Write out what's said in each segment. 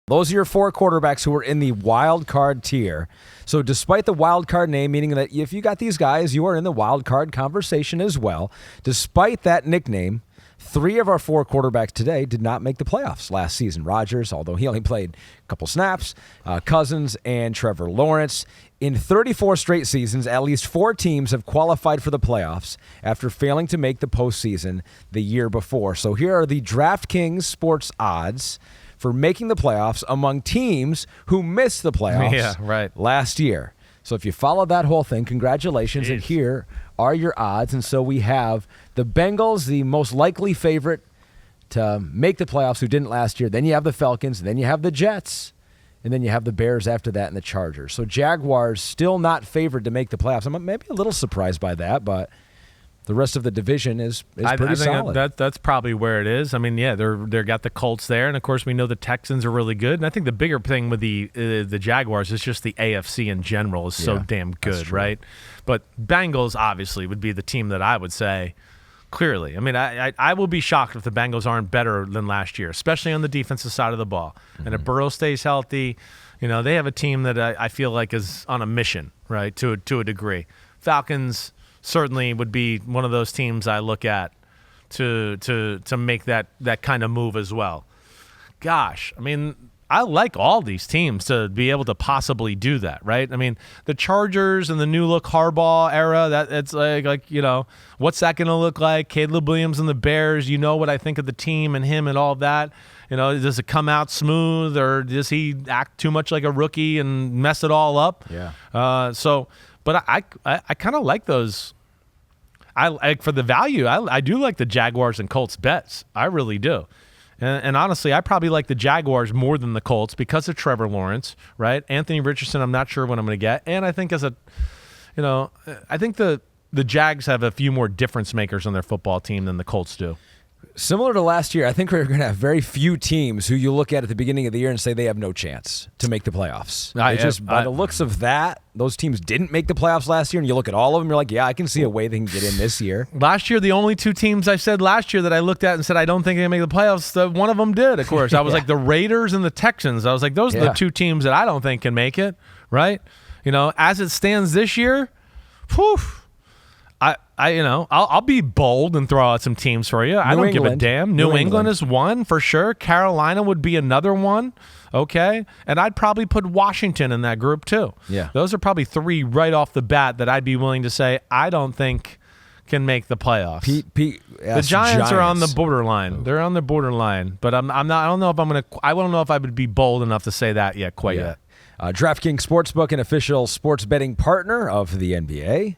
Those are your 4 quarterbacks who are in the wild card tier. So despite the wild card name, meaning that if you got these guys, you are in the wild card conversation as well. Despite that nickname, 3 of our 4 quarterbacks today did not make the playoffs last season. Rodgers, although he only played a couple snaps, Cousins, and Trevor Lawrence. In 34 straight seasons, at least 4 teams have qualified for the playoffs after failing to make the postseason the year before. So here are the DraftKings sports odds for making the playoffs among teams who missed the playoffs last year. So if you followed that whole thing, congratulations. Jeez. And here are your odds. And so we have the Bengals, the most likely favorite to make the playoffs who didn't last year. Then you have the Falcons. Then you have the Jets. And then you have the Bears after that and the Chargers. So Jaguars still not favored to make the playoffs. I'm maybe a little surprised by that, but the rest of the division is pretty solid. That's probably where it is. I mean, yeah, they're got the Colts there, and of course we know the Texans are really good. And I think the bigger thing with the Jaguars is just the AFC in general is so damn good, right? But Bengals obviously would be the team that I would say clearly. I mean, I will be shocked if the Bengals aren't better than last year, especially on the defensive side of the ball. Mm-hmm. And if Burrow stays healthy, they have a team that I feel like is on a mission, right, to a degree. Falcons certainly would be one of those teams I look at to make that kind of move as well. Gosh, I mean, I like all these teams to be able to possibly do that, right? I mean, the Chargers and the new look Harbaugh era, it's like what's that going to look like? Caleb Williams and the Bears, what I think of the team and him and all of that. Does it come out smooth, or does he act too much like a rookie and mess it all up? Yeah. But I kind of like those. For the value, I do like the Jaguars and Colts bets. I really do. And honestly, I probably like the Jaguars more than the Colts because of Trevor Lawrence, right? Anthony Richardson, I'm not sure what I'm going to get. And I think I think the Jags have a few more difference makers on their football team than the Colts do. Similar to last year, I think we're going to have very few teams who you look at the beginning of the year and say they have no chance to make the playoffs. By the looks of that, those teams didn't make the playoffs last year, and you look at all of them, you're like, yeah, I can see a way they can get in this year. Last year, the only 2 teams I said last year that I looked at and said I don't think they can make the playoffs, one of them did, of course. I was like the Raiders and the Texans. I was like, those are the 2 teams that I don't think can make it, right? As it stands this year, whew, I'll be bold and throw out some teams for you. I don't give a damn. New England is one for sure. Carolina would be another one. Okay. And I'd probably put Washington in that group too. Yeah. Those are probably 3 right off the bat that I'd be willing to say I don't think can make the playoffs. The Giants are on the borderline. Oh. They're on the borderline. But I'm not. I don't know if I would be bold enough to say that yet. Yet. DraftKings Sportsbook, an official sports betting partner of the NBA.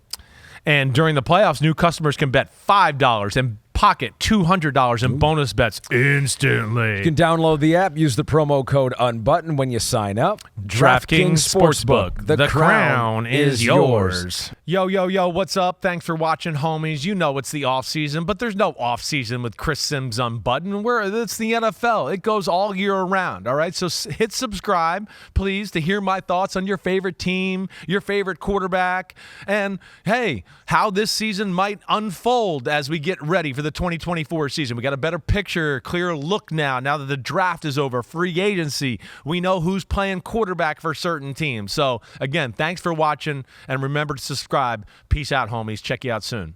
And during the playoffs, new customers can bet $5 and pocket $200 in bonus bets instantly. You can download the app, use the promo code UNBUTTONED when you sign up. DraftKings Sportsbook. The crown is yours. Yo, what's up? Thanks for watching, homies. It's the off-season, but there's no off-season with Chris Simms Unbuttoned. It's the NFL. It goes all year around, all right? So hit subscribe, please, to hear my thoughts on your favorite team, your favorite quarterback, and, hey, how this season might unfold as we get ready for the 2024 season. We got a better picture, clearer look now that the draft is over, free agency. We know who's playing quarterback for certain teams. So, again, thanks for watching, and remember to subscribe. Peace out, homies. Check you out soon.